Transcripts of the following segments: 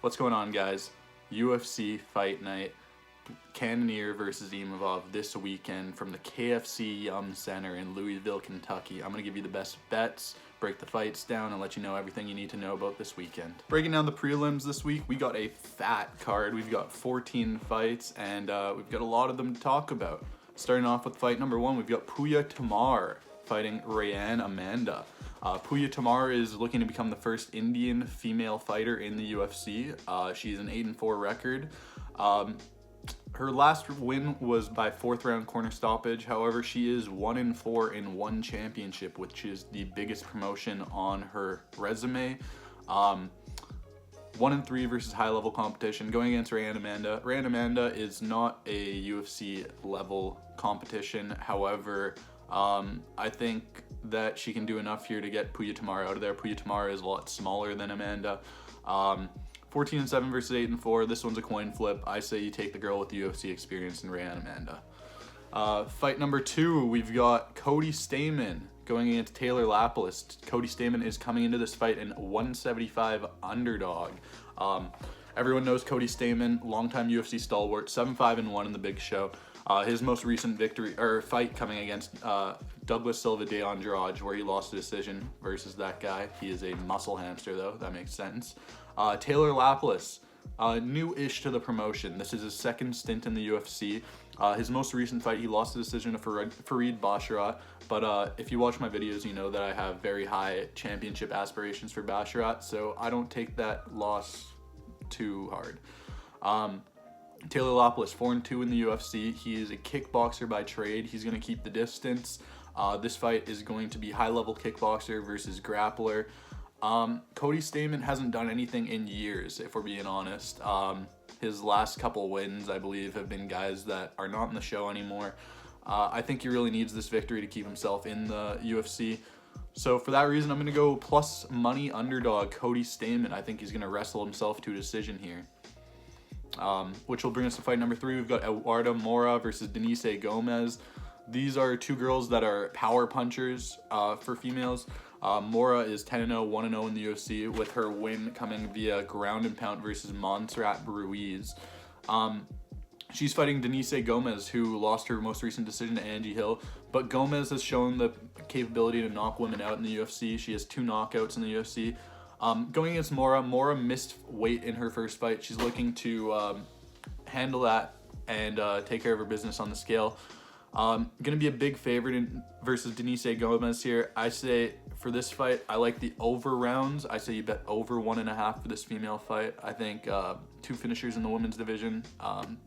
What's going on, guys? UFC Fight Night, Cannonier versus Imavov this weekend from the KFC Yum Center in Louisville, Kentucky. I'm going to give you the best bets, break the fights down, and let you know everything you need to know about this weekend. Breaking down the prelims this week, we got a fat card. We've got 14 fights, and we've got a lot of them to talk about. Starting off with fight number one, we've got Puya Tamar fighting Rayan Amanda. Puya Tamar is looking to become the first Indian female fighter in the UFC. She's an 8-4 record. Her last win was by 4th round corner stoppage. However, she is 1-4 in one championship, which is the biggest promotion on her resume. 1-3 versus high level competition, going against Rayan Amanda. Rayan Amanda is not a UFC level competition. However, I think that she can do enough here to get Puya Tamar out of there. Puya Tamar is a lot smaller than Amanda. 14-7 versus 8-4. This one's a coin flip. I say you take the girl with the UFC experience in Rayan Amanda. Fight number two, we've got Cody Stamann going against Taylor Lapilus. Cody Stamann is coming into this fight in 175 underdog. Everyone knows Cody Stamann, longtime UFC stalwart, 7-5-1 in the big show. His most recent fight coming against Douglas Silva de Andrade, where he lost a decision versus that guy. He is a muscle hamster, though. That makes sense. Taylor Lapilus, new-ish to the promotion. This is his second stint in the UFC. His most recent fight, he lost a decision to Farid Basharat. But if you watch my videos, you know that I have very high championship aspirations for Basharat, so I don't take that loss too hard. Taylor Lapilus, 4-2 in the UFC. He is a kickboxer by trade. He's going to keep the distance. This fight is going to be high-level kickboxer versus grappler. Cody Stamann hasn't done anything in years, if we're being honest. His last couple wins, I believe, have been guys that are not in the show anymore. I think he really needs this victory to keep himself in the UFC. So for that reason, I'm going to go plus money underdog Cody Stamann. I think he's going to wrestle himself to a decision here. Which will bring us to fight number three. We've got Eduarda Mora versus Denise Gomez. These are two girls that are power punchers for females. Mora is 10-0, 1-0 in the UFC, with her win coming via ground and pound versus Montserrat Ruiz. She's fighting Denise Gomez, who lost her most recent decision to Angie Hill, but Gomez has shown the capability to knock women out in the UFC. She has 2 knockouts in the UFC. Going against Mora, Mora missed weight in her first fight. She's looking to handle that and take care of her business on the scale. Gonna be a big favorite versus Denise Gomez here. I say for this fight, I like the over rounds. I say you bet over 1.5 for this female fight. I think 2 finishers in the women's division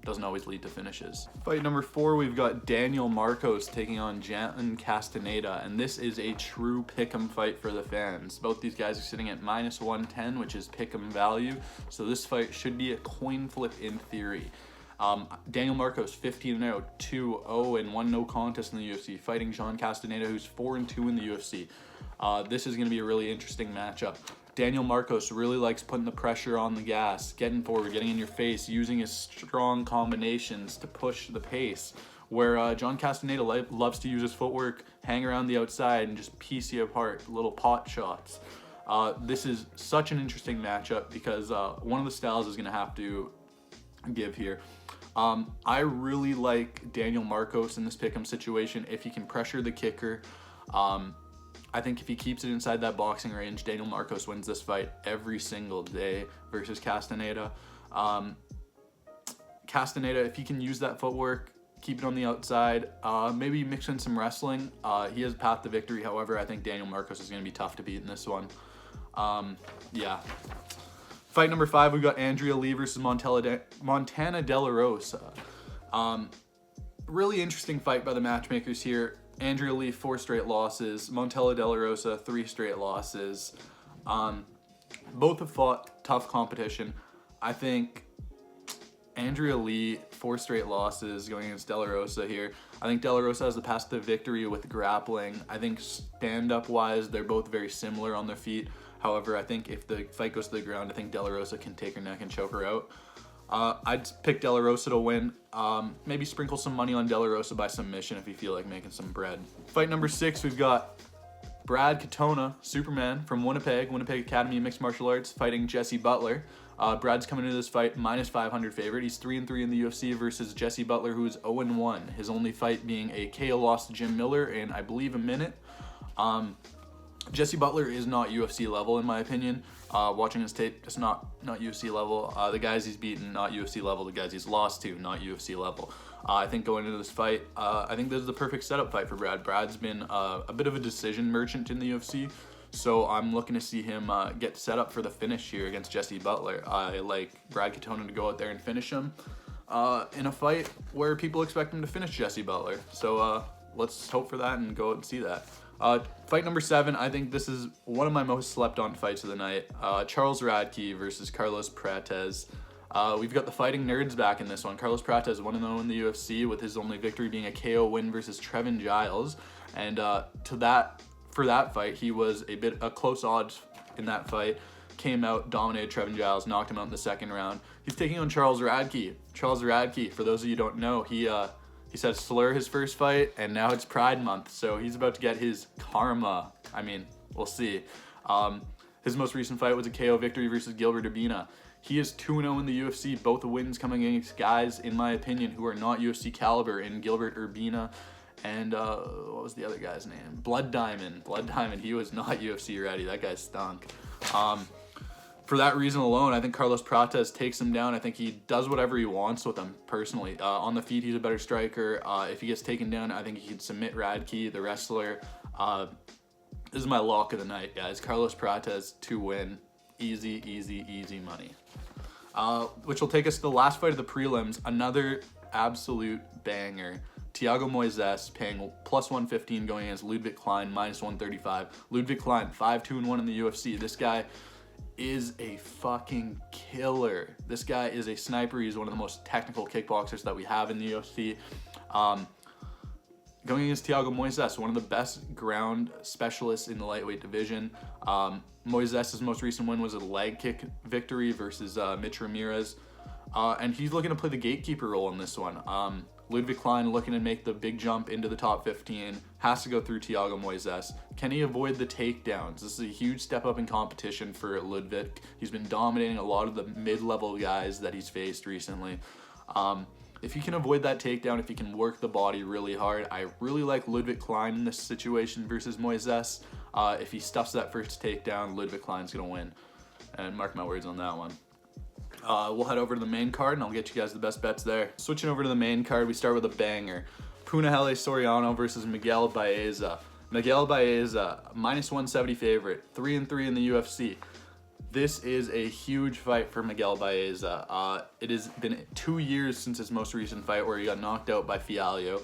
doesn't always lead to finishes. Fight number 4, we've got Daniel Marcos taking on Jan Castaneda, and this is a true pick'em fight for the fans. Both these guys are sitting at -110, which is pick'em value, so this fight should be a coin flip in theory. Daniel Marcos, 15-0, 2-0, and 1 no contest in the UFC, fighting Jan Castaneda, who's 4-2 in the UFC. This is going to be a really interesting matchup. Daniel Marcos really likes putting the pressure on the gas, getting forward, getting in your face, using his strong combinations to push the pace, where Jan Castaneda loves to use his footwork, hang around the outside, and just piece you apart, little pot shots. This is such an interesting matchup because one of the styles is going to have to give here. I really like Daniel Marcos in this pick'em situation if he can pressure the kicker. I think if he keeps it inside that boxing range, Daniel Marcos wins this fight every single day versus Castaneda. Castaneda, if he can use that footwork, keep it on the outside, maybe mix in some wrestling, he has a path to victory. However, I think Daniel Marcos is going to be tough to beat in this one. Yeah. Fight number 5, we've got Andrea Lee versus Montana De La Rosa. Really interesting fight by the matchmakers here. Andrea Lee, 4 straight losses. Montana De La Rosa, 3 straight losses. Both have fought tough competition. I think Andrea Lee, 4 straight losses going against De La Rosa here. I think De La Rosa has the path to victory with grappling. I think stand-up wise, they're both very similar on their feet. However, I think if the fight goes to the ground, I think De La Rosa can take her neck and choke her out. I'd pick De La Rosa to win. Maybe sprinkle some money on De La Rosa by submission if you feel like making some bread. Fight number 6, we've got Brad Katona, Superman from Winnipeg Academy of Mixed Martial Arts, fighting Jesse Butler. Brad's coming into this fight minus 500 favorite. He's 3-3 in the UFC versus Jesse Butler, who is 0-1. His only fight being a KO loss to Jim Miller in, I believe, a minute. Jesse Butler is not UFC level, in my opinion. Watching his tape, it's not UFC level. The guys he's beaten, not UFC level. The guys he's lost to, not UFC level. I think going into this fight, I think this is the perfect setup fight for Brad. Brad's been a bit of a decision merchant in the UFC, so I'm looking to see him get set up for the finish here against Jesse Butler. I like Brad Katona to go out there and finish him in a fight where people expect him to finish Jesse Butler. So let's hope for that and go out and see that. Fight number 7, I think this is one of my most slept on fights of the night. Charles Radke versus Carlos Prates. We've got the fighting nerds back in this one. Carlos Prates 1-0 in the UFC, with his only victory being a KO win versus Trevin Giles. And for that fight, he was a close odds in that fight. Came out, dominated Trevin Giles, knocked him out in the second round. He's taking on Charles Radke. Charles Radke, for those of you who don't know, he said slur his first fight, and now it's Pride Month, so he's about to get his karma. I mean, we'll see. His most recent fight was a KO victory versus Gilbert Urbina. He is 2-0 in the UFC, both wins coming against guys, in my opinion, who are not UFC caliber, in Gilbert Urbina and what was the other guy's name? Blood Diamond. Blood Diamond, he was not UFC ready. That guy stunk. For that reason alone, I think Carlos Prates takes him down. I think he does whatever he wants with him, personally. On the feet, he's a better striker. If he gets taken down, I think he can submit Radke, the wrestler. This is my lock of the night, guys. Carlos Prates to win. Easy, easy, easy money. Which will take us to the last fight of the prelims. Another absolute banger. Thiago Moises paying plus 115 going against Ludwig Klein, minus 135. Ludwig Klein, 5-2-1 in the UFC. This guy is a fucking killer. This guy is a sniper. He's one of the most technical kickboxers that we have in the UFC. Going against Thiago Moises, one of the best ground specialists in the lightweight division. Moises' most recent win was a leg kick victory versus Mitch Ramirez. And he's looking to play the gatekeeper role in this one. Ludwig Klein looking to make the big jump into the top 15, has to go through Thiago Moises. Can he avoid the takedowns? This is a huge step up in competition for Ludwig. He's been dominating a lot of the mid-level guys that he's faced recently. If he can avoid that takedown, if he can work the body really hard, I really like Ludwig Klein in this situation versus Moises. If he stuffs that first takedown, Ludwig Klein's going to win. And mark my words on that one. We'll head over to the main card, and I'll get you guys the best bets there. Switching over to the main card, we start with a banger. Punahele Soriano versus Miguel Baeza. Miguel Baeza, minus 170 favorite, 3-3 in the UFC. This is a huge fight for Miguel Baeza. It has been 2 years since his most recent fight where he got knocked out by Fialho.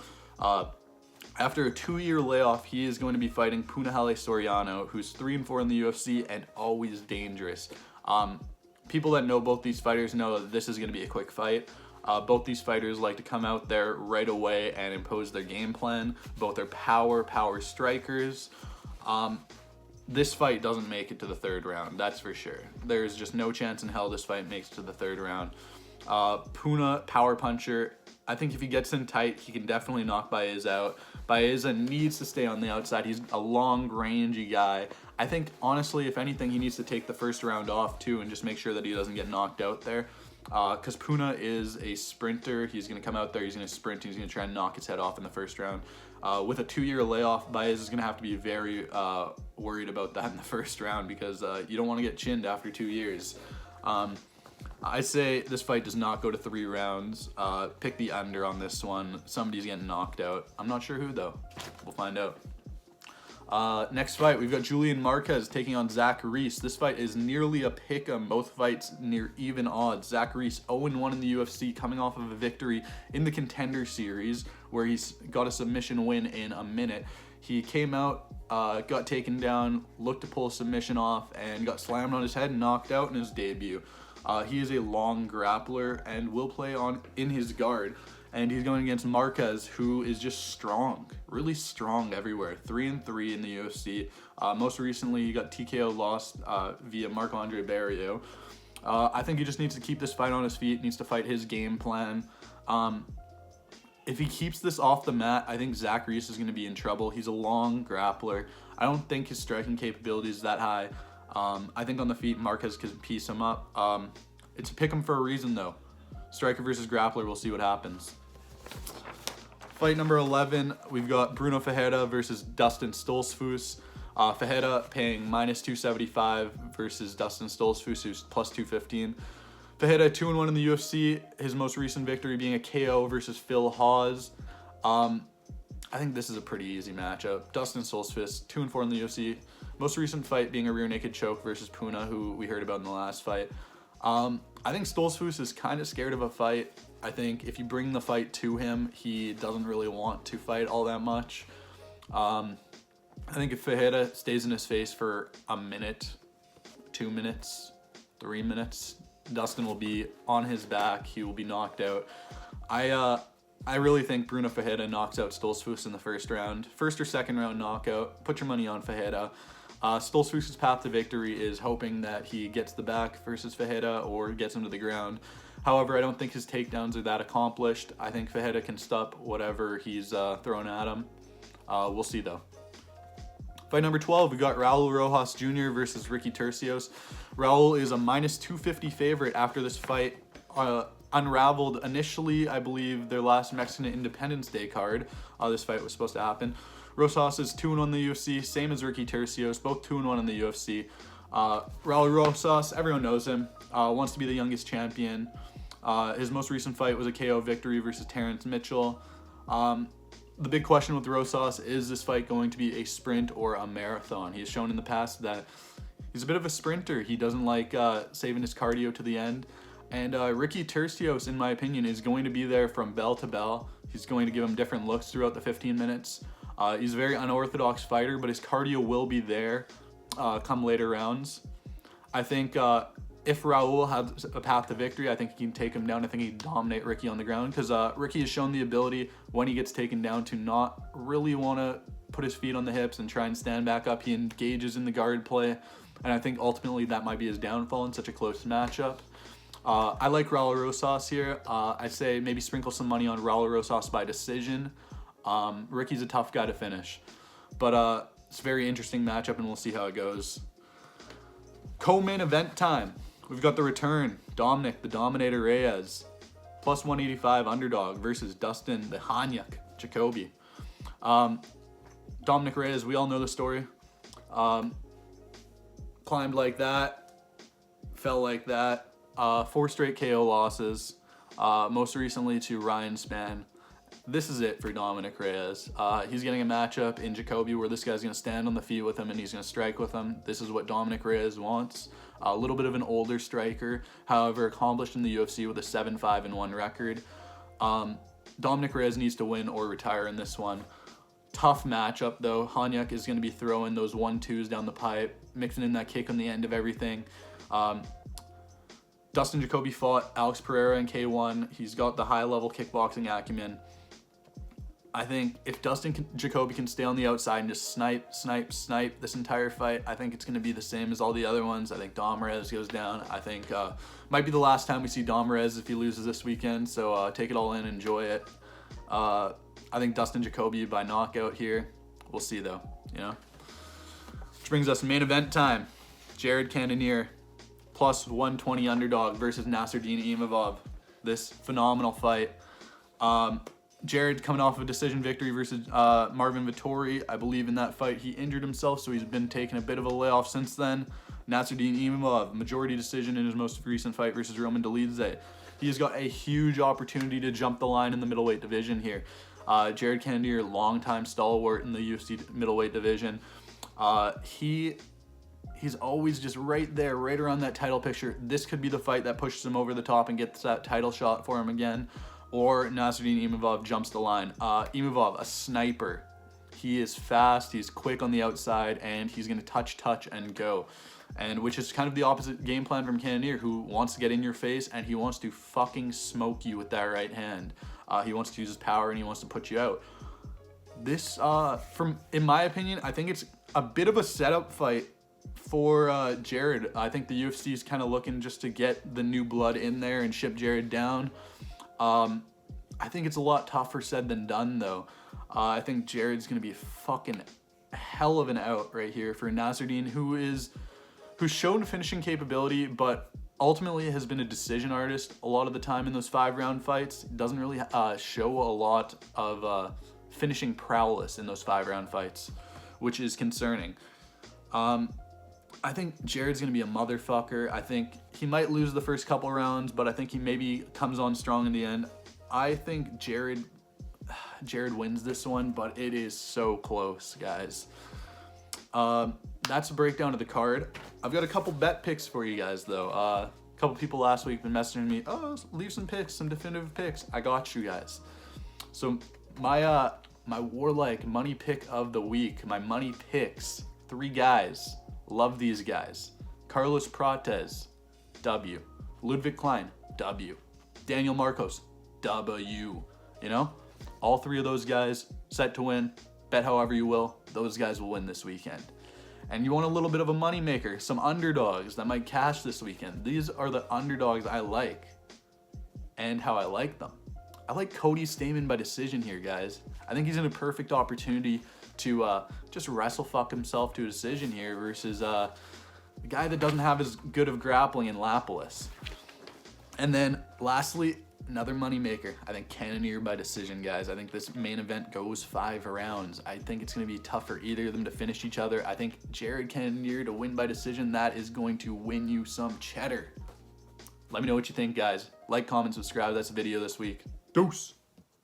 After a 2-year layoff, he is going to be fighting Punahele Soriano, who's 3-4 in the UFC and always dangerous. People that know both these fighters know that this is going to be a quick fight. Both these fighters like to come out there right away and impose their game plan. Both are power strikers. This fight doesn't make it to the third round, that's for sure. There's just no chance in hell this fight makes it to the third round. Puna, power puncher. I think if he gets in tight, he can definitely knock Baeza out. Baeza needs to stay on the outside. He's a long, rangy guy. I think, honestly, if anything, he needs to take the first round off, too, and just make sure that he doesn't get knocked out there. Because Puna is a sprinter. He's going to come out there, he's going to sprint, he's going to try and knock his head off in the first round. With a 2-year layoff, Baeza is going to have to be very worried about that in the first round because you don't want to get chinned after 2 years. I say this fight does not go to 3 rounds. Pick the under on this one. Somebody's getting knocked out. I'm not sure who, though. We'll find out. Next fight, we've got Julian Marquez taking on Zach Reese. This fight is nearly a pick'em. Both fights near even odds. Zach Reese 0-1 in the UFC, coming off of a victory in the Contender Series where he's got a submission win in a minute. He came out, got taken down, looked to pull a submission off, and got slammed on his head and knocked out in his debut. He is a long grappler and will play in his guard. And he's going against Marquez, who is just strong, really strong everywhere. 3-3 in the UFC. Most recently, he got TKO lost via Marc-Andre Barrio. I think he just needs to keep this fight on his feet, needs to fight his game plan. if he keeps this off the mat, I think Zach Reese is going to be in trouble. He's a long grappler. I don't think his striking capability is that high. I think on the feet, Marquez can piece him up. It's a pick him for a reason, though. Striker versus grappler, we'll see what happens. Fight number 11, we've got Bruno Ferreira versus Dustin Stoltzfus. Ferreira paying -275 versus Dustin Stoltzfus, who's +215. Ferreira 2-1 in the UFC. His most recent victory being a KO versus Phil Hawes. I think this is a pretty easy matchup. Dustin Stoltzfus 2-4 in the UFC. Most recent fight being a rear naked choke versus Puna, who we heard about in the last fight. I think Stoltzfus is kind of scared of a fight. I think if you bring the fight to him, he doesn't really want to fight all that much. I think if Ferreira stays in his face for a minute, 2 minutes, 3 minutes, Dustin will be on his back. He will be knocked out. I really think Bruno Ferreira knocks out Stoltzfus in the first round. First or second round knockout. Put your money on Ferreira. Stoltzfus' path to victory is hoping that he gets the back versus Ferreira or gets him to the ground. However, I don't think his takedowns are that accomplished. I think Ferreira can stop whatever he's thrown at him. We'll see, though. Fight number 12, we got Raul Rojas Jr. versus Ricky Tercios. Raul is a -250 favorite after this fight unraveled initially, I believe, their last Mexican Independence Day card. This fight was supposed to happen. Rosas is 2-1 in the UFC, same as Ricky Tercios, both 2-1 in the UFC. Raul Rosas, everyone knows him, wants to be the youngest champion. His most recent fight was a KO victory versus Terrence Mitchell. The big question with Rosas is this fight going to be a sprint or a marathon? He has shown in the past that he's a bit of a sprinter. He doesn't like saving his cardio to the end. And Ricky Tercios, in my opinion, is going to be there from bell to bell. He's going to give him different looks throughout the 15 minutes. He's a very unorthodox fighter, but his cardio will be there come later rounds. I think if Raul has a path to victory, I think he can take him down. I think he can dominate Ricky on the ground because Ricky has shown the ability when he gets taken down to not really want to put his feet on the hips and try and stand back up. He engages in the guard play, and I think ultimately that might be his downfall in such a close matchup. I like Raul Rosas here. I say maybe sprinkle some money on Raul Rosas by decision. Ricky's a tough guy to finish. But it's a very interesting matchup, and we'll see how it goes. Co-main event time. We've got the return. Dominic, the Dominator Reyes. +185 underdog versus Dustin, the Hanyak Jacoby. Dominic Reyes, we all know the story. Climbed like that. Fell like that. 4 straight KO losses, most recently to Ryan Spann. This is it for Dominic Reyes. He's getting a matchup in Jacoby where this guy's going to stand on the feet with him and he's going to strike with him. This is what Dominic Reyes wants. A little bit of an older striker, however, accomplished in the UFC with a 7-5-1 record. Dominic Reyes needs to win or retire in this one. Tough matchup, though. Hanyak is going to be throwing those 1-2s down the pipe, mixing in that kick on the end of everything. Dustin Jacoby fought Alex Pereira in K1. He's got the high-level kickboxing acumen. I think if Jacoby can stay on the outside and just snipe this entire fight, I think it's going to be the same as all the other ones. I think Dom Reyes goes down. I think might be the last time we see Dom Reyes if he loses this weekend, so take it all in, enjoy it. I think Dustin Jacoby by knockout here. We'll see, though, you know? Which brings us main event time. Jared Cannonier, +120 underdog versus Nasruddin Imavov. This phenomenal fight. Jared coming off of a decision victory versus Marvin Vettori. I believe in that fight he injured himself, so he's been taking a bit of a layoff since then. Nasruddin Imavov, majority decision in his most recent fight versus Roman Dolidze. He's got a huge opportunity to jump the line in the middleweight division here. Jared Cannonier, longtime stalwart in the UFC middleweight division. He's always just right there, right around that title picture. This could be the fight that pushes him over the top and gets that title shot for him again. Or Nasruddin Imavov jumps the line. Imavov, a sniper. He is fast, he's quick on the outside, and he's going to touch, and go. And which is kind of the opposite game plan from Cannonier, who wants to get in your face, and he wants to fucking smoke you with that right hand. He wants to use his power, and he wants to put you out. This, in my opinion, I think it's a bit of a setup fight for Jared. I think the UFC is kind of looking just to get the new blood in there and ship Jared down. I I think it's a lot tougher said than done, though. I think Jared's going to be a fucking hell of an out right here for Nasruddin, who's shown finishing capability, but ultimately has been a decision artist a lot of the time in those 5-round fights. Doesn't really show a lot of finishing prowess in those 5-round fights, which is concerning. I think Jared's going to be a motherfucker. I think he might lose the first couple rounds, but I think he maybe comes on strong in the end. I think Jared wins this one, but it is so close, guys. That's a breakdown of the card. I've got a couple bet picks for you guys, though. A couple people last week been messaging me, oh, leave some picks, some definitive picks. I got you guys. So my Warlike money pick of the week, my money picks, 3 guys. Love these guys. Carlos Prates, W. Ludwig Klein, W. Daniel Marcos, W. You know? All 3 of those guys set to win. Bet however you will. Those guys will win this weekend. And you want a little bit of a money maker, some underdogs that might cash this weekend. These are the underdogs I like and how I like them. I like Cody Stamann by decision here, guys. I think he's in a perfect opportunity to just wrestle fuck himself to a decision here versus a guy that doesn't have as good of grappling in Lapalus. And then lastly, another moneymaker. I think Cannonier by decision, guys. I think this main event goes 5 rounds. I think it's going to be tough for either of them to finish each other. I think Jared Cannonier to win by decision, that is going to win you some cheddar. Let me know what you think, guys. Like, comment, subscribe. That's the video this week. Deuce.